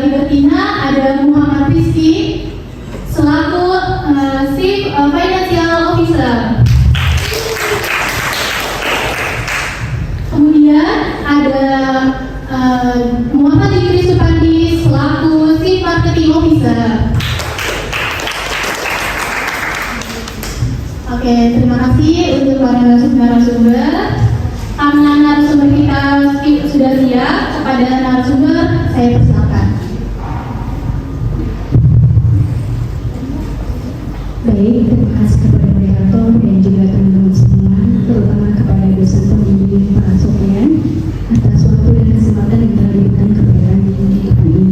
Libertina ada Muhammad Rizky selaku Chief Financial Officer. Kemudian ada Muhammad Idris Supandi selaku Chief Marketing Officer. Oke, terima kasih untuk para narasumber. Karena narasumber kita sudah siap, kepada narasumber saya persilakan. Baik, terima kasih kepada moderator dan juga teman-teman semua, terutama kepada dosen pembimbing Pak Sofian atas waktu dan kesempatan yang telah diberikan kepada kami ini.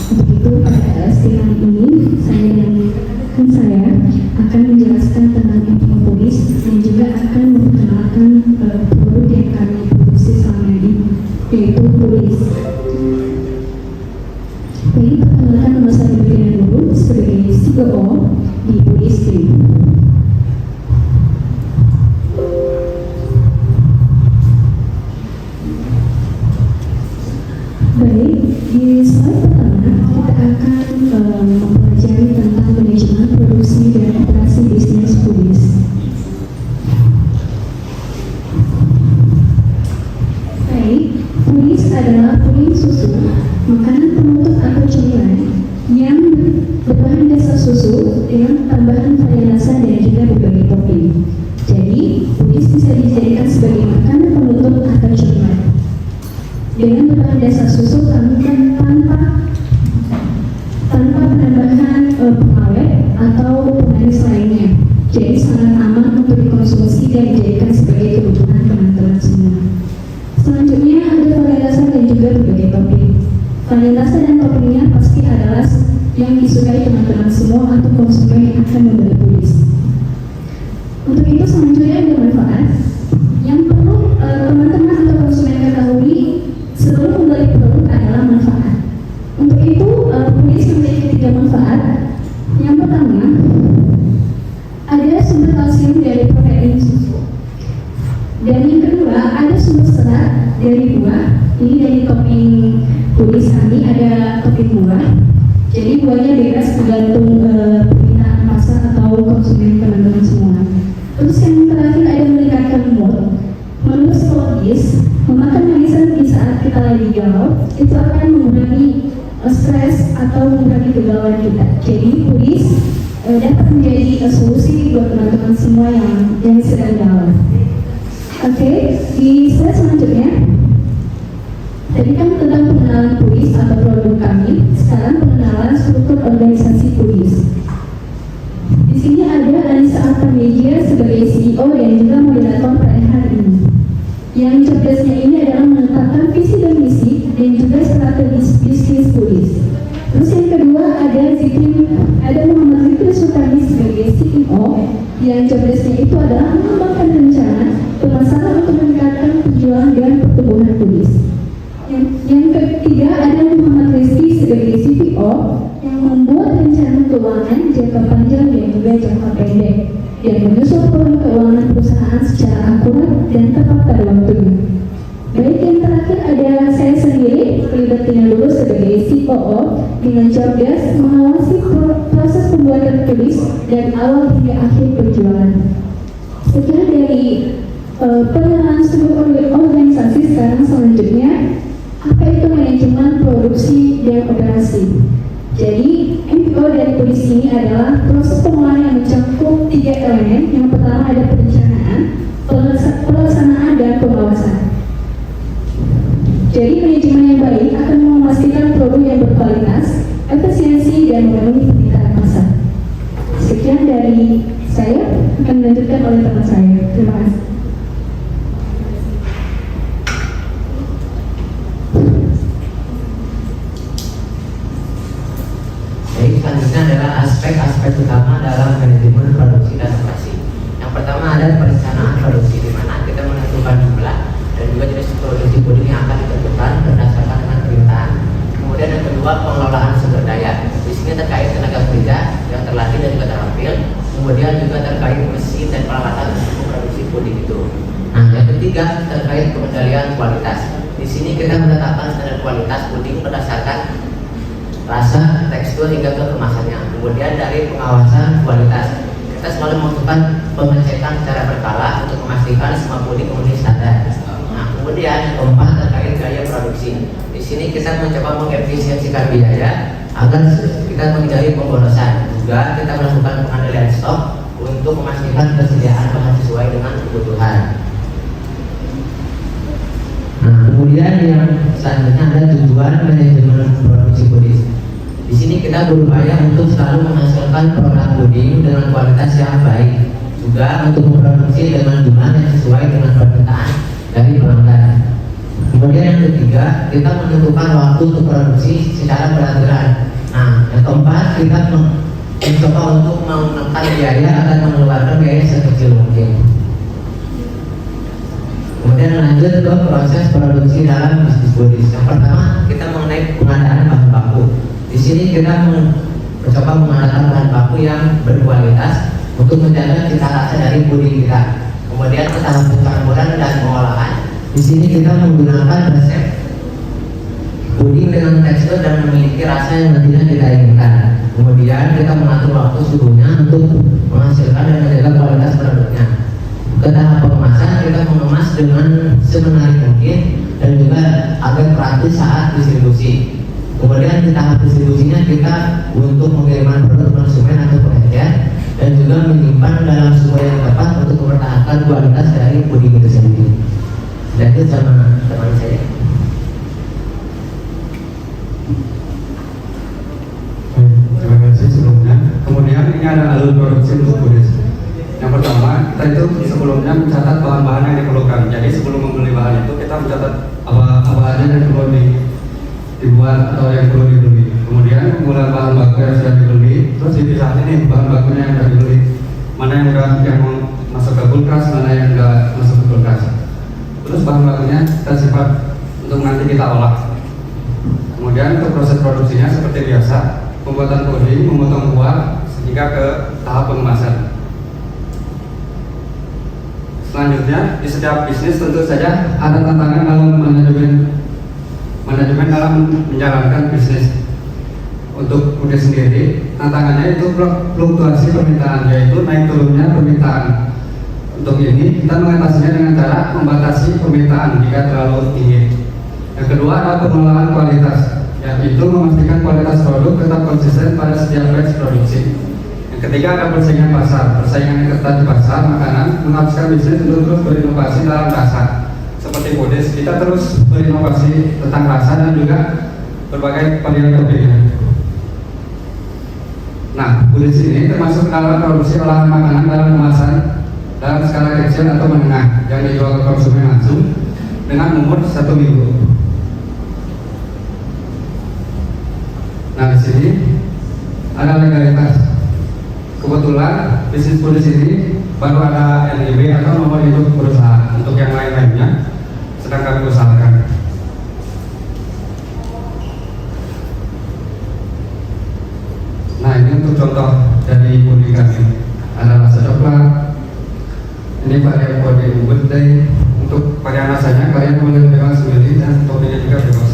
Untuk itu, pada sidang ini saya akan menjelaskan tentang Infopolis dan juga akan memperkenalkan produk yang kami produksi selama ini, yaitu Polis. Baik, perkenalkan nama saya Libertina dulu sebagai CEO di Polis Team. Baik, di slide pertama kita akan mempelajari tentang manajemen produksi dan operasi bisnis Polis. Baik, Polis adalah puding susu, makanan penutup atau cemilan yang berbahan dasar susu dengan tambahan varianasa dan juga berbagai topping. Jadi, Polis bisa dijadikan sebagai makanan penutup atau cemilan dengan berbahan dasar susu tanpa penambahan pengawet atau pemanis lainnya. Jadi sangat aman untuk dikonsumsi dan dijadikan sebagai kebutuhan teman-teman semua. Selanjutnya ada varianasa dan juga berbagai topping. Varianasa dan toppingnya pasti adalah yang disukai teman-teman semua atau konsumen yang akan membeli Polis. Untuk itu selanjutnya ada manfaat yang perlu teman-teman atau konsumen ketahui sebelum membeli produk adalah manfaat. Untuk itu Polis memiliki 3 manfaat. Yang pertama, ada sumber kalsium dari protein susu. Dan yang kedua, ada sumber serat dari buah. Ini dari topping Polis kami ada topping buah. Jadi buahnya bebas tergantung permintaan pasar atau konsumen teman-teman semua. Terus yang terakhir ada meningkatkan mood. Menurut psikologis, memakan manisan di saat kita lagi galau itu akan mengurangi stres atau mengurangi kegalauan kita. Jadi Polis dapat menjadi solusi buat teman-teman semua yang sedang galau. Oke, di slide selanjutnya tadi kan tentang pengenalan Polis atau produk kami. Sekarang pengenalan struktur organisasi Polis. Di sini ada Anissa Artamedia sebagai CEO dan juga moderator pada hari ini. Yang cerdasnya ini adalah menetapkan visi dan misi dan juga strategi bisnis Polis. Terus yang kedua ada Muhammad Zikri Sultani sebagai CEO. Yang cerdasnya itu adalah mengembangkan rencana pemasaran untuk meningkatkan penjualan dan pertumbuhan Polis. Yang ketiga ada Muhammad Rizky sebagai CPO yang membuat rencana keuangan jangka panjang dan juga jangka pendek dan menyusun program keuangan perusahaan secara akurat dan tepat pada waktunya. Baik, yang terakhir ada saya sendiri, Libertina dulu sebagai COO dengan cerdas mengawasi proses pembuatan Polis dan awal hingga akhir penjualan. Sekian dari pengenalan struktur organisasi. Sekarang selanjutnya apa itu manajemen produksi dan operasi. Jadi MPO dari Polis ini adalah proses pengolahan yang mencakup 3 elemen. Yang pertama ada perencanaan, pelaksanaan, dan pengawasan. Jadi manajemen yang baik akan memastikan produk yang berkualitas, efisiensi, dan memenuhi permintaan pasar. Sekian dari saya, akan dilanjutkan oleh teman saya. Terima kasih. Jadi selanjutnya adalah aspek-aspek utama dalam manajemen produksi dan operasi. Yang pertama ada perencanaan produksi, di mana kita menentukan jumlah dan juga jenis produksi puding yang akan ditentukan berdasarkan dengan permintaan. Kemudian yang kedua, pengelolaan sumber daya. Di sini terkait tenaga kerja yang terlatih dan juga terampil. Kemudian juga terkait mesin dan peralatan untuk memproduksi puding itu. Nah, yang ketiga terkait pengendalian kualitas. Di sini kita menetapkan standar kualitas puding berdasarkan rasa, tekstur hingga ke kemasannya. Kemudian dari pengawasan kualitas, kita selalu melakukan pengecekan secara berkala untuk memastikan semua puding memenuhi standar. Nah, kemudian keempat terkait gaya produksi. Di sini kita mencoba mengefisiensikan biaya agar kita menghindari pemborosan. Juga kita melakukan pengendalian stok untuk memastikan ketersediaan bahan sesuai dengan kebutuhan. Nah, kemudian yang selanjutnya ada tujuan manajemen produksi puding. Di sini kita berupaya untuk selalu menghasilkan produk puding dengan kualitas yang baik, juga untuk memproduksi dengan jumlah yang sesuai dengan permintaan dari pelanggan. Kemudian yang ketiga, kita menentukan waktu untuk produksi secara beraturan. Nah, yang keempat, kita mencoba untuk menekan biaya agar mengeluarkan biaya sekecil mungkin. Kemudian lanjut ke proses produksi dalam bisnis puding. Yang pertama, kita mengenai pengadaan bahan baku. Di sini kita mencoba menggunakan bahan baku yang berkualitas untuk menjaga cita rasa dari puding kita. Kemudian tahap pencampuran dan pengolahan. Di sini kita menggunakan resep puding dengan tekstur dan memiliki rasa yang nantinya kita inginkan. Kemudian kita mengatur waktu suhunya untuk menghasilkan dan menjaga kualitas produknya. Ke tahap pengemasan, kita mengemas dengan semenarik mungkin dan juga agar praktis saat distribusi. Kemudian di tahap distribusinya kita untuk mengirimkan produk konsumen atau pengecer dan juga menyimpan dalam suhu yang tepat untuk mempertahankan kualitas dari puding itu sendiri. Dan itu sama teman saya. Terima kasih sebelumnya. Kemudian ini ada alur produksi untuk puding. Yang pertama, kita itu sebelumnya mencatat bahan-bahan yang diperlukan. Jadi sebelum membeli bahan itu kita mencatat apa aja yang perlu dibuat atau yang perlu dibeli. Kemudian penggunaan bahan baku yang sudah dibeli, terus dipisahin nih bahan bakunya yang sudah dibeli, mana yang masuk ke kulkas, mana yang enggak masuk ke kulkas. Terus bahan bakunya kita simpan untuk nanti kita olah. Kemudian untuk proses produksinya seperti biasa, pembuatan puding, memotong buah hingga ke tahap pengemasan. Selanjutnya, di setiap bisnis tentu saja ada tantangan dalam manajemen dalam menjalankan bisnis. Untuk puding sendiri, tantangannya itu fluktuasi permintaan, yaitu naik turunnya permintaan. Untuk ini, kita mengatasinya dengan cara membatasi permintaan jika terlalu tinggi. Yang kedua adalah pengelolaan kualitas, yaitu memastikan kualitas produk tetap konsisten pada setiap batch produksi. Yang ketiga ada persaingan pasar. Persaingan yang ketat di pasar makanan mengharuskan bisnis untuk terus berinovasi dalam rasa. Seperti puding, kita terus berinovasi tentang rasa dan juga berbagai varian toppingnya. Nah, puding ini termasuk dalam produksi olahan makanan dalam kemasan dalam skala kecil atau menengah yang dijual ke konsumen langsung dengan umur 1 minggu. Nah, di sini ada legalitas. Kebetulan bisnis puding ini baru ada NIB atau nomor induk perusahaan. Untuk yang lain-lainnya sedang kami usahakan. Nah, ini untuk contoh dari puding kami. Ada rasa coklat. Ini varian puding birthday. Untuk varian rasanya kalian boleh bebas sendiri dan toppingnya juga bebas.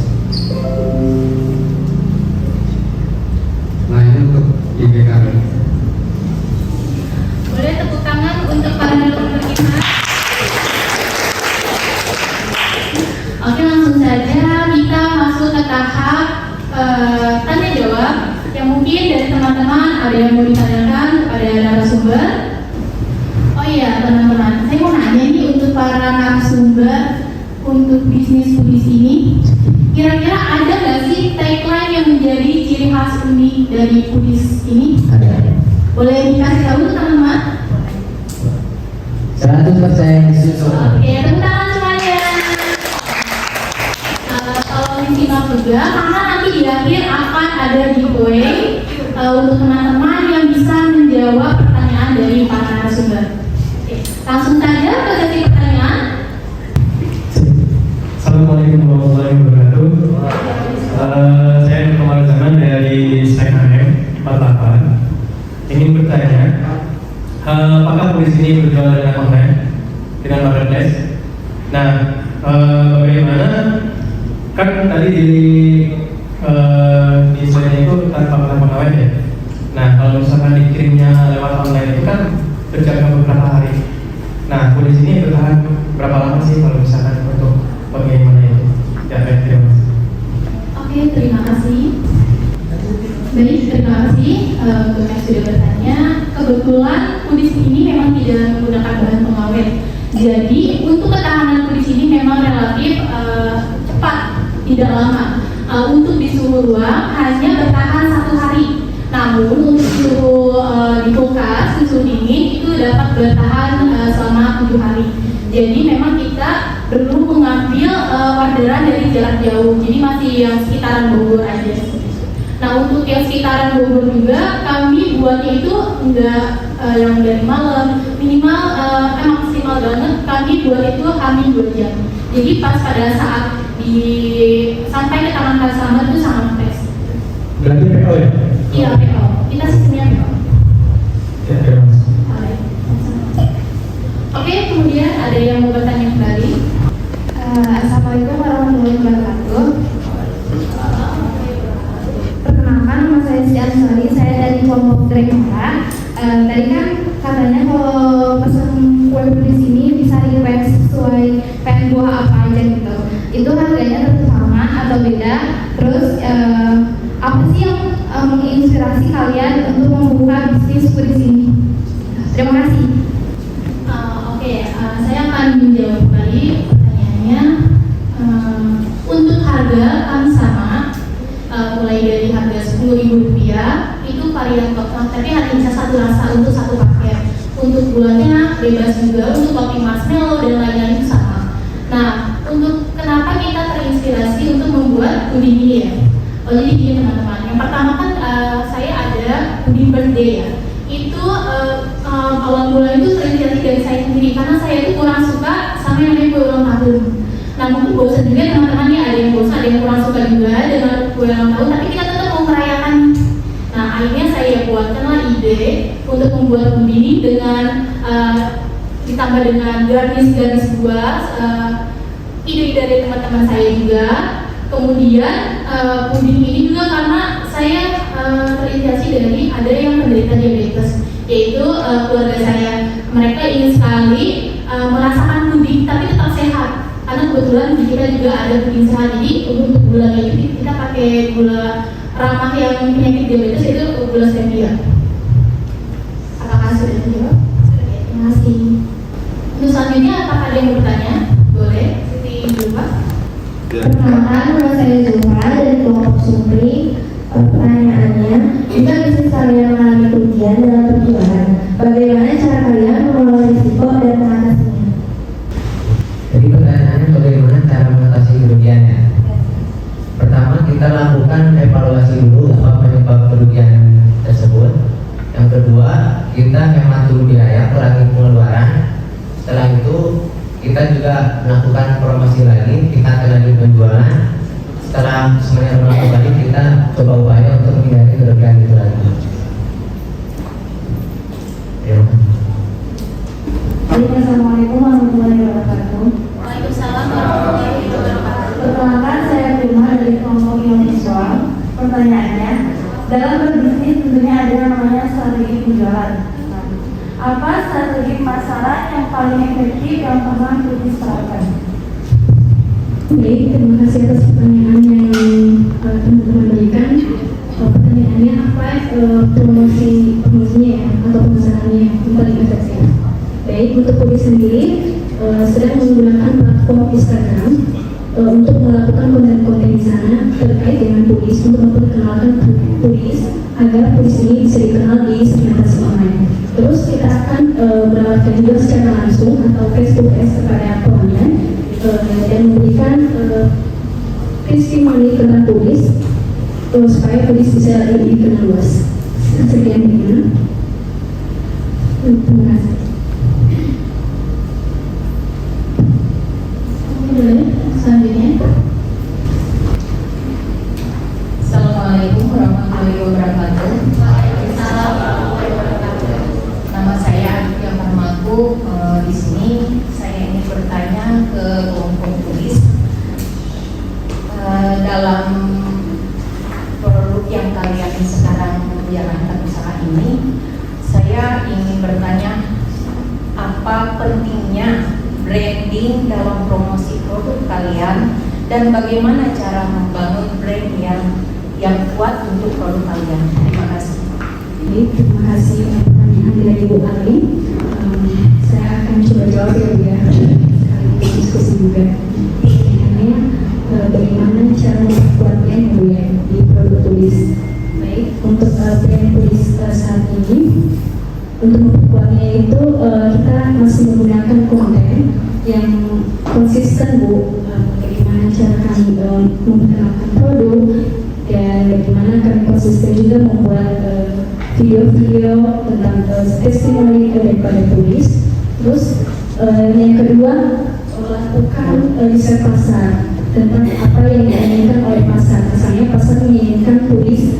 Nah, ini untuk IG kami. Boleh tepuk tangan untuk para narasumber kita. Oke, langsung saja kita masuk ke tahap tanya jawab. Yang mungkin dari teman-teman ada yang mau ditanyakan kepada narasumber. Oh iya teman-teman, saya mau nanya nih untuk para narasumber untuk bisnis puding ini. Kira-kira ada nggak sih tagline yang menjadi ciri khas unik dari puding ini? Ada. Boleh dikasih tahu teman-teman? 100% setuju. Oke, tepuk tangan semuanya. Kalau disimak juga, karena nanti di akhir akan ada giveaway untuk teman-teman yang bisa menjawab pertanyaan dari para narasumber. Oke, langsung saja ke sesi pertanyaan. Assalamualaikum warahmatullahi wabarakatuh. Saya Muhammad Zaman dari SNM 48. Ingin bertanya, apakah puding ini berjualan dengan online, dengan marketplace? Nah, bagaimana? Kan tadi di slide itu tanpa pengawet ya. Nah kalau misalkan dikirimnya lewat online itu kan berjaga beberapa hari. Nah kondisi ini bertahan berapa lama sih kalau misalkan untuk pengirimannya itu? Ya baik, terima kasih. Oke, terima kasih. Baik, terima kasih untuk yang sudah bertanya. Kebetulan kudis ini memang tidak menggunakan bahan pengawet. Jadi untuk ketahanan kudis ini memang relatif cepat, tidak lama. Untuk di suhu ruang hanya bertahan 1 hari. Namun untuk suhu di kulkas, suhu dingin itu dapat bertahan selama 7 hari. Jadi memang kita perlu mengambil orderan dari jarak jauh. Jadi masih yang sekitaran Bogor aja. Nah untuk yang sekitaran Bogor juga kami buatnya itu enggak yang dari malam, minimal maksimal banget kami buat itu hamin 2 jam. Jadi pas pada saat sampai ke tangan customer itu sangat fresh. Berarti PO ya? Iya PO. Kita sistemnya PO. Ya, terima kasih. Oke, kemudian ada yang mau bertanya kembali? Assalamualaikum warahmatullahi wabarakatuh. Perkenalkan, nama saya Siti Ansari, saya dari kelompok Drengora. Tadi kan katanya kalau pesan kue di sini bisa request sesuai pengen buah apa aja gitu. Itu harganya tetap sama atau beda? Terus apa sih yang menginspirasi kalian untuk membuka bisnis kue di sini? Terima kasih. Oke, saya akan menjawab kembali pertanyaannya. Untuk harga kami sama, mulai dari harga Rp10.000 itu varian tapi hanya bisa 1 rasa untuk 1 paket. Untuk gulanya bebas juga, untuk topping marshmallow dan lain-lain itu sama. Nah, untuk kenapa kita terinspirasi untuk membuat puding ini ya? Jadi gini teman-teman, yang pertama kan saya ada puding birthday ya. Itu awal bulan itu terinspirasi dari saya sendiri karena saya itu kurang suka sama yang namanya kue ulang tahun. Nah mungkin bosan juga teman-teman ya, ada yang bosan, ada yang kurang suka juga dengan kue ulang tahun, tapi kita tetap mau merayakan. Nah akhirnya saya buatkanlah ide untuk membuat puding dengan ditambah dengan garnish buah, ide dari teman-teman saya juga. Kemudian puding ini juga karena saya terinspirasi dari ada yang menderita diabetes, yaitu keluarga saya. Mereka ingin sekali merasakan puding tapi tetap sehat, karena kebetulan di kita juga ada puding sehat. Jadi untuk gulanya itu kita pakai gula ramah yang penyakit diabetes, itu gula stevia. Apakah sudah dijawab? Terima kasih. Untuk selanjutnya apakah ada yang bertanya? Boleh, Siti dulu Pak. Perkenalkan, nama saya Zuhra dari kelompok Supri. Pertanyaannya, jika bisnis kalian mengalami kerugian dalam perjualan, bagaimana cara kalian mengelola risiko dan mengatasinya? Jadi pertanyaannya bagaimana cara mengatasi kerugiannya? Pertama kita lakukan evaluasi dulu apa penyebab kerugian tersebut. Yang kedua kita hemat dulu biaya, kurangi pengeluaran. Setelah itu kita juga melakukan promosi lagi, tingkatkan lagi penjualan. Setelah semuanya normal kembali, kita coba upaya untuk menghindari kerugian itu lagi. Assalamualaikum warahmatullahi wabarakatuh. Waalaikumsalam warahmatullahi wabarakatuh. Perkenalkan, saya Prima dari kelompok Indonesia. Pertanyaannya, dalam berbisnis tentunya ada yang namanya strategi penjualan. Apa strategi pemasaran yang paling efektif yang pernah diterapkan? Baik, terima kasih atas pertanyaan yang teman-teman berikan. Pertanyaannya apa promosinya ya, atau pemasarannya yang paling efektif? Baik, untuk Pudis sendiri sedang menggunakan platform Instagram untuk melakukan konten-konten di sana terkait dengan Pudis, untuk memperkenalkan Pudis agar Pudis ini bisa dikenal di segmentasi online. Terus kita akan menawarkan juga secara langsung atau face to face kepada pelanggan dan memberikan testimoni tentang Pudis supaya Pudis bisa lebih dikenal luas. Sekian bagaimana? Terima kasih. Boleh, selanjutnya. Assalamualaikum warahmatullahi wabarakatuh. Waalaikumsalam warahmatullahi wabarakatuh. Nama saya Aditya Parmaku. Di sini saya ingin bertanya ke kelompok Pudis. Dalam produk yang kalian menjalankan usaha ini, saya ingin bertanya apa pentingnya branding dalam promosi produk kalian dan bagaimana cara membangun brand yang kuat untuk produk kalian. Terima kasih. Terima kasih pertanyaan dari Bu Ali. Saya akan coba jawab ya Bu ya, sekaligus diskusi juga. Pertanyaannya bagaimana cara memperkuatnya ya Bu ya di produk tulis. Baik, untuk brand tulis saat ini, untuk memperkuatnya itu kita masih menggunakan konten yang konsisten Bu. Bagaimana cara kami memperkenalkan produk dan bagaimana kami konsisten juga membuat video-video tentang testimoni daripada tulis. Terus yang kedua, melakukan riset pasar tentang apa yang diinginkan oleh pasar. Misalnya pasar menginginkan tulis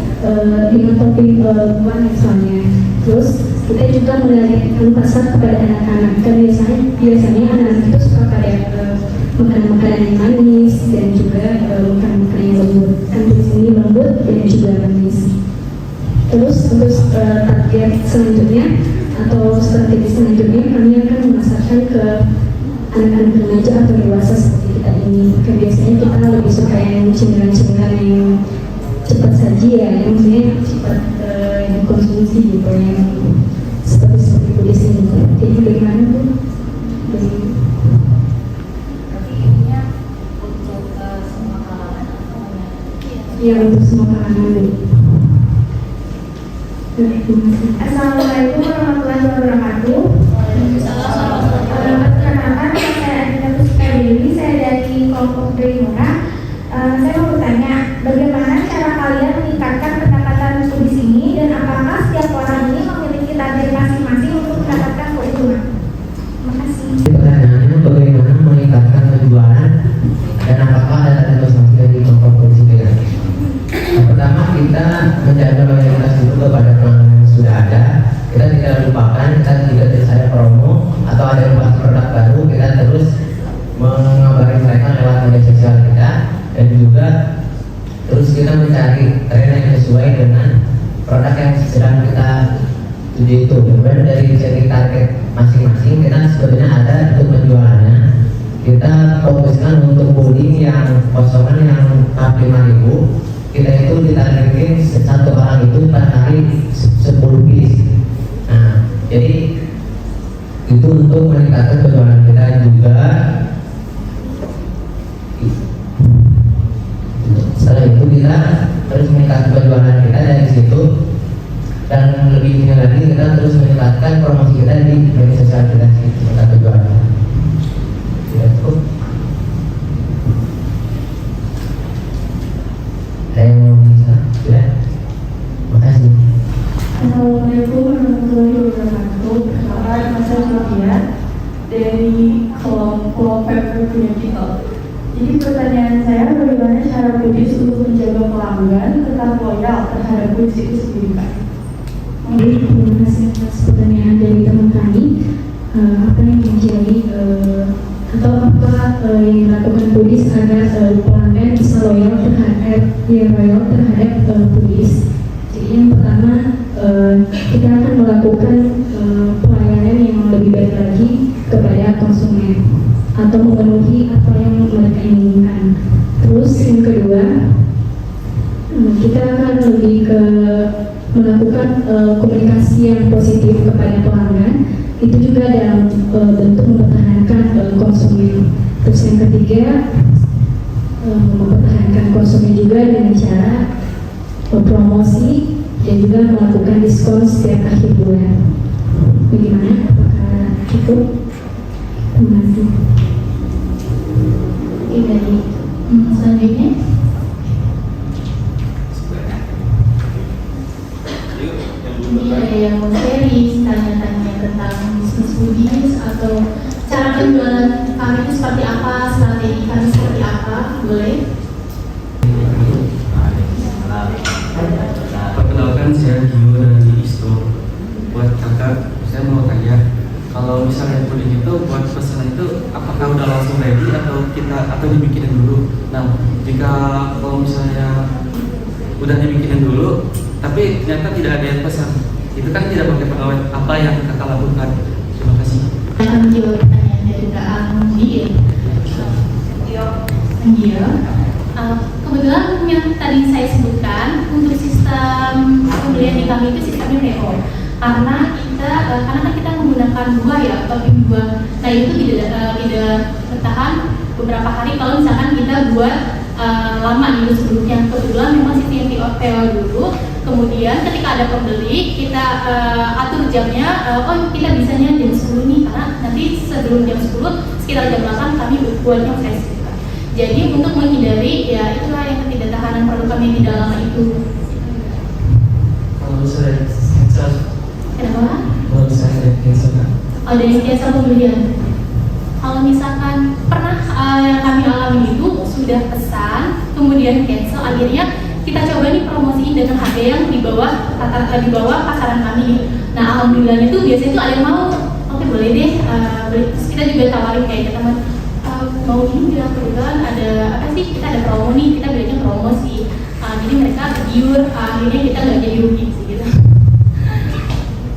dengan topik buah misalnya. Terus kita juga menargetkan pasar kepada anak-anak. Kan biasanya anak-anak itu suka pada makanan-makanan yang manis dan juga makanan-makanan yang lembut. Kan di sini lembut dan juga manis. Terus untuk target selanjutnya atau strategi selanjutnya kami akan memasarkan ke anak-anak remaja atau dewasa seperti kita ini. Karena biasanya kita lebih suka yang cemilan-cemilan yang cepat saji ya, yang maksudnya cepat dikonsumsi gitu, yang seperti tulis ini. Jadi bagaimana tuh? Berarti ininya untuk semua kalangan atau hanya? Ya, untuk semua kalangan. Assalamualaikum warahmatullahi wabarakatuh. Perkenalkan, saya Adina Puspa Dewi, saya dari kelompok Primora. Saya mau bertanya, bagaimana cara kalian meningkatkan pendapatan tulis ini dan apakah setiap orang ini memiliki target masing-masing untuk mendapatkan keuntungan? Terima kasih. Pertanyaannya bagaimana meningkatkan penjualan dan apakah ada target masing-masing dari kelompok produksi kita? Yang pertama, kita menjaga loyalitas itu kepada pelanggan yang sudah ada. Kita tidak lupakan, kita tidak terus ada promo atau ada yang bahas produk baru, kita terus mengabari mereka lewat media sosial kita, dan juga terus kita mencari tren yang sesuai dengan produk yang sedang kita tuju itu. Kemudian dari segi target masing-masing kita sebenarnya ada untuk penjualannya. Kita fokuskan untuk booling yang kosongan yang 45.000. Kita itu ditargetin satu orang itu per hari 10 piece. Nah, jadi itu untuk meningkatkan penjualan kita juga. Setelah itu kita terus meningkatkan penjualan kita dari situ, dan lebihnya lagi kita terus meningkatkan promosi kita di media sosial kita meningkatkan penjualan. Tidak cukup. Ada yang mau bisa? Sudah. Makasih. Assalamualaikum warahmatullahi wabarakatuh. Perkenalkan, saya Sofia dari kelompok Pepper Digital. Jadi pertanyaan saya, bagaimana cara Budis untuk menjaga pelanggan tetap loyal terhadap Budis itu sendiri, Pak? Baik, terima kasih atas pertanyaan dari teman kami. Apa yang menjadi atau apa yang dilakukan Budis agar pelanggan bisa loyal terhadap Budis? Jadi yang pertama, kita akan melakukan pelayanan yang lebih baik lagi kepada konsumen atau memenuhi apa yang mereka inginkan. Terus yang kedua, kita akan lebih ke melakukan komunikasi yang positif kepada pelanggan, itu juga dalam bentuk mempertahankan konsumen. Terus yang ketiga, mempertahankan konsumen juga dengan cara promosi dan juga melakukan diskon setiap akhir bulan. Bagaimana? Apakah cukup? Terima kasih. Oke, dari selanjutnya. Ini ada yang mau share, tanya-tanya tentang bisnis Budis atau cara penjualan kami itu seperti apa, strategi kami seperti apa, boleh? Perkenalkan, saya Gio dari Isto. Buat kakak, saya mau tanya, kalau misalnya Budis itu buat pesanan itu apakah udah langsung ready atau dibikinin dulu? Nah, jika kalau misalnya udah dibikinin dulu, tapi ternyata tidak ada yang pesan. Itu kan tidak pakai pegawai. Apa yang kakak lakukan? Terima kasih. Akan menjawab pertanyaan dari Kak Anggi. Kebetulan yang tadi saya sebutkan untuk sistem pembelian di kami itu sistemnya PO. Karena kita menggunakan buah ya, topping buah. Nah itu tidak bertahan beberapa hari kalau misalkan kita buat lama gitu sebelumnya. Kebetulan memang sistem PO dulu. Kemudian ketika ada pembeli kita atur jamnya. Kita bisanya jam 10 nih karena nanti sebelum jam 10 sekitar jam 8 kami buatnya fresh. Jadi untuk menghindari ya itulah yang ketidaktahanan produk kami tidak lama itu. Kalau misalnya cancel, Kenapa? kalau misalnya cancel kan? Ada yang cancel pembelian. Kalau misalkan pernah yang kami alami itu sudah pesan, kemudian cancel, akhirnya kita coba nih promosiin dengan harga yang di bawah pasaran kami. Nah alhamdulillah itu biasanya itu ada yang mau, oke boleh deh, terus kita juga tawarin kayak ke teman. Mau ini bilang kebetulan ada apa sih, kita ada promo nih, kita bilangnya promosi. Jadi mereka tergiur, akhirnya kita nggak jadi rugi sih gitu.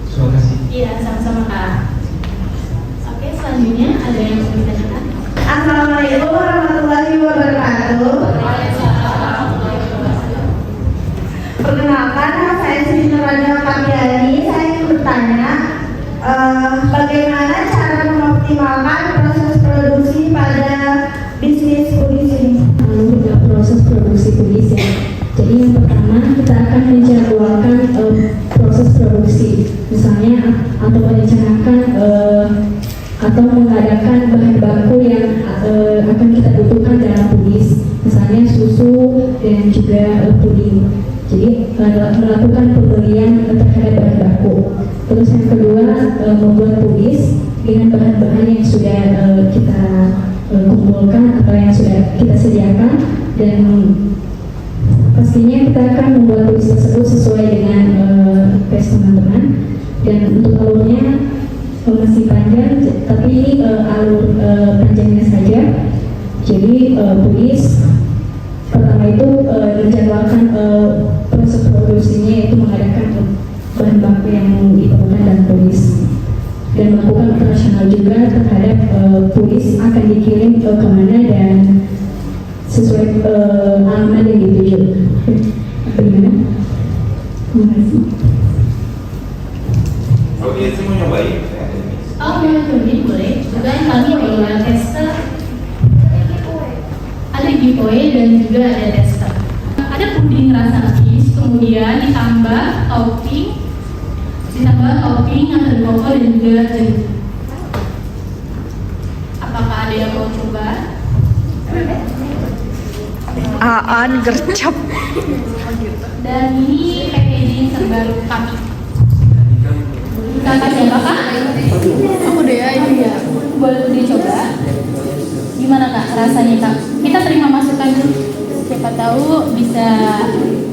Terima kasih. Iya sama-sama Kak. Oke selanjutnya ada yang mau ditanyakan? Assalamualaikum warahmatullahi wabarakatuh. Perkenalkan, saya Sri Nurhaliza Kapiani. Saya ingin bertanya, bagaimana cara mengoptimalkan proses produksi pada bisnis kulis ini? Proses produksi kulis ya. Jadi yang pertama kita akan menjadwalkan proses produksi, misalnya atau merencanakan atau mengadakan bahan baku yang akan kita butuhkan dalam kulis, misalnya susu dan juga puding. Jadi melakukan pembelian terhadap bahan baku. Terus yang kedua membuat kulis dengan bahan-bahan yang sudah kita kumpulkan atau yang sudah kita sediakan, dan pastinya kita akan membuat kulis tersebut sesuai dengan request teman-teman. Dan untuk alurnya masih panjang, tapi ini alur panjangnya saja. Jadi kulis pertama itu menjadwalkan proses produksinya, yaitu mengadakan bahan baku yang diperlukan dalam kulis, dan melakukan operasional juga terhadap kulis akan dikirim ke kemana dan sesuai alamat yang dituju. Bagaimana? Terima kasih. Oke, saya mau nyobain. Oh boleh, boleh. Juga kami ada tester, ada giveaway dan juga ada tester. Ada puding rasa cheese, kemudian ditambah topping yang terkoko dan juga jeruk. Apakah ada yang mau coba? Aan gercep. Dan ini packaging terbaru kami. Kakak siapa Kak? Aku deh ya, ini ya. Boleh dicoba. Gimana Kak rasanya Kak? Kita terima masukan dulu. Siapa tahu bisa.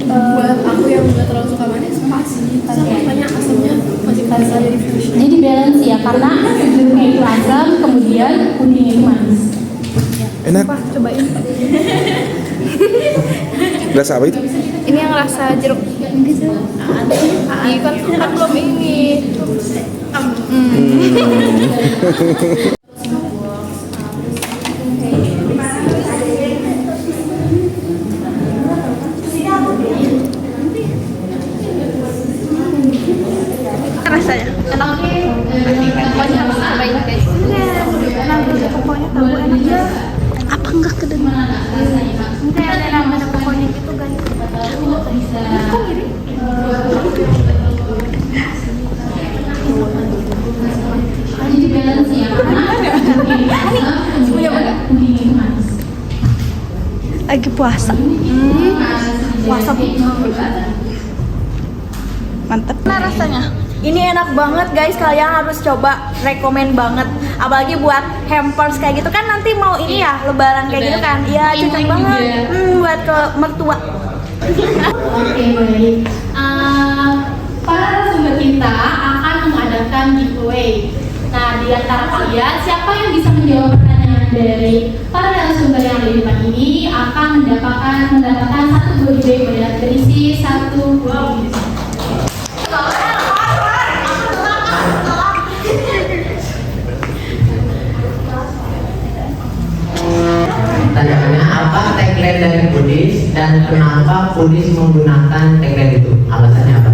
Buat aku yang nggak terlalu suka manis, pasti banyak asamnya masih terasa jadi fresh. Jadi balance ya, karena jeruknya itu asam, kemudian kuningnya itu manis. Enak. Wah, cobain. Rasa apa itu? Ini yang rasa jeruk. Gitu. Iya kan belum ini. Rasanya enak. Pokoknya harus cobain guys. Pokoknya tahu enaknya. Apa enggak kedengaran? Enggak ada nama pokoknya gitu guys. Kok mirip? Jadi balance ya, Lagi puasa. Puasa mantep. Nah rasanya ini enak banget guys, kalian harus coba, rekomen banget. Apalagi buat hampers kayak gitu kan, nanti mau ini ya lebaran kayak gitu kan. Iya cocok banget buat ke mertua. Oke baik. Para narasumber kita akan mengadakan giveaway. Nah di antara kalian siapa yang bisa menjawab pertanyaan dari para narasumber yang ada di depan ini akan mendapatkan satu goodie bag berisi satu puding. Pertanyaannya, apa tagline dari Pudis dan kenapa Pudis menggunakan tagline itu? Alasannya apa?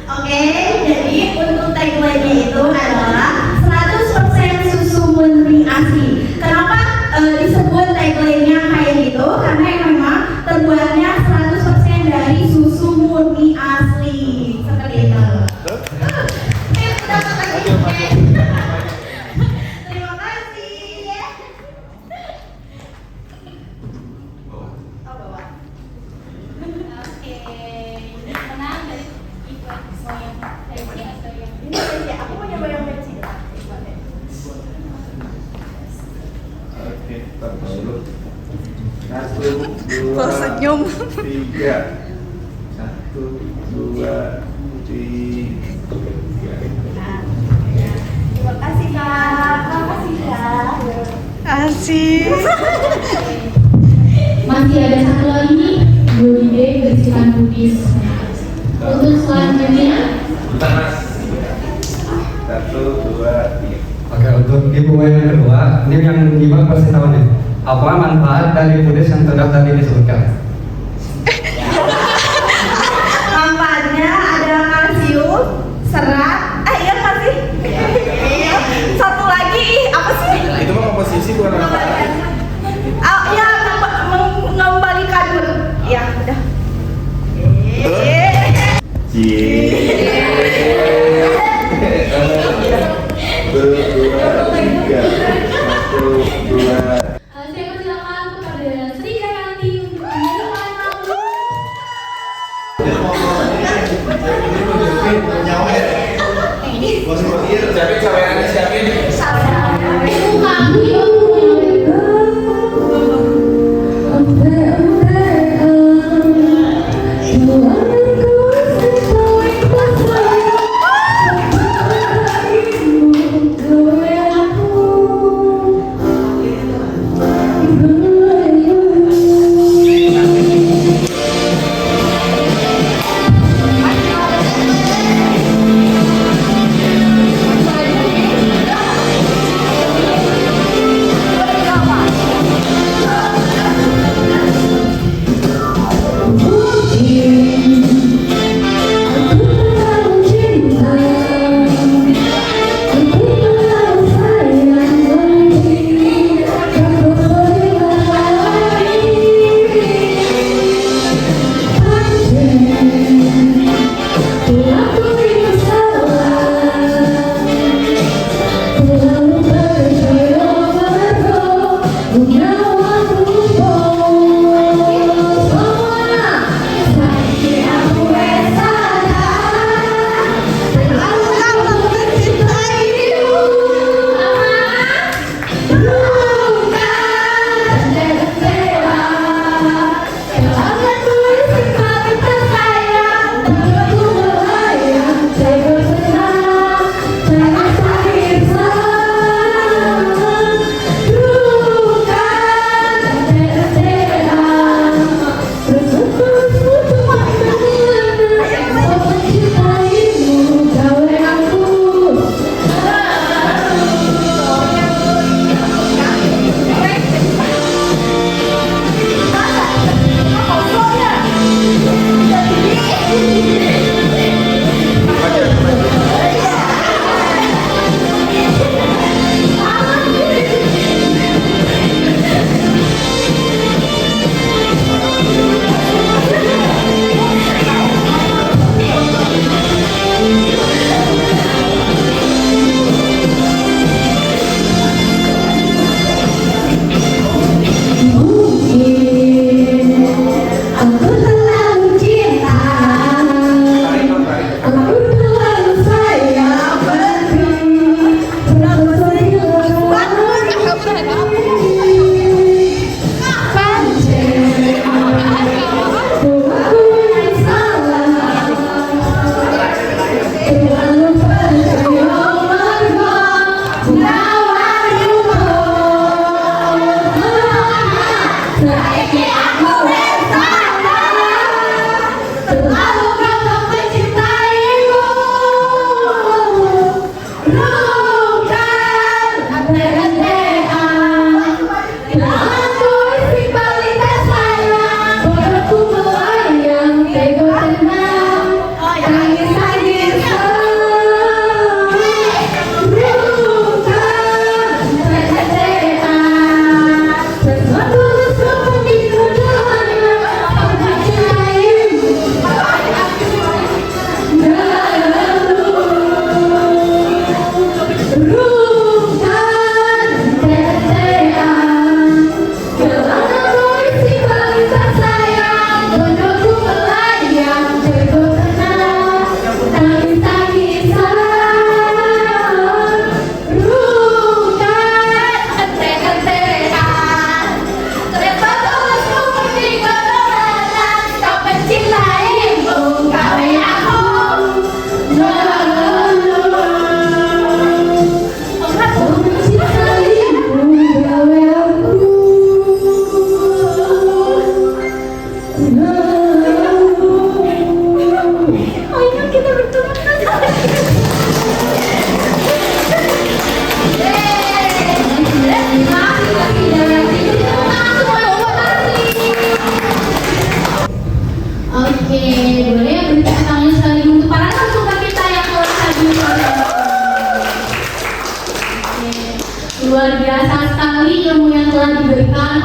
Oke, jadi untuk tagline-nya itu adalah 100% susu murni asli. Kenapa disebut tagline-nya kayak gitu? Karena memang terbuatnya 100% dari susu murni asli. Seperti itu. Terima kasih. Oh, bawa. Oke, menang dari ikut semua yang versi atau yang ini versi. Aku mau nyoba yang versi. Oke, kita dulu. 1, 2, senyum. 3. 1, 2, 3. Terima kasih Kak. Terima kasih Kak. Asik. Masih ada satu lagi nih, 2 ide berisikan Pudis. Untuk selanjutnya, Bentar, Mas. 1, 2, 3. Oke, untuk giveaway yang kedua, ini yang Iba pasti tahu nih. Apa manfaat dari Pudis yang sudah tadi disebutkan? Manfaatnya ada kalsium, serat. Iya nggak sih? Satu lagi, apa sih? Itu mah komposisi bukan manfaat. Ya, mengembalikan. Ya, udah. saya persilakan kepada Sri Kayanti untuk menyampaikan lagu.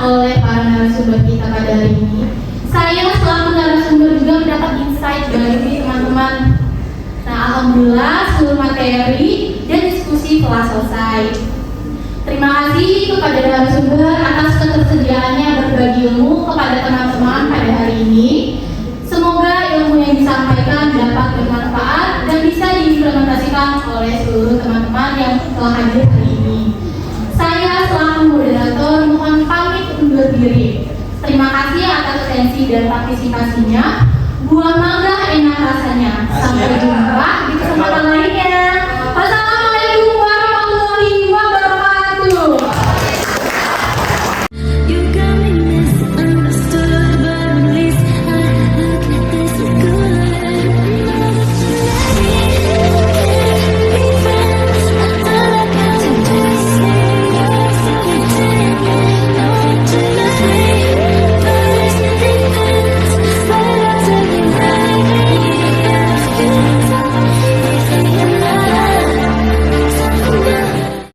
oleh para narasumber kita pada hari ini. Saya selaku narasumber juga mendapat insight dari teman-teman. Nah, alhamdulillah seluruh materi dan diskusi telah selesai. Terima kasih kepada narasumber atas ketersediaannya berbagi ilmu kepada teman-teman pada hari ini. Semoga ilmu yang disampaikan dapat bermanfaat dan bisa diimplementasikan oleh seluruh teman-teman yang telah hadir hari ini. Saya selaku moderator mohon pamit undur diri. Terima kasih atas atensi dan partisipasinya. Buah mangga enak rasanya. Sampai jumpa.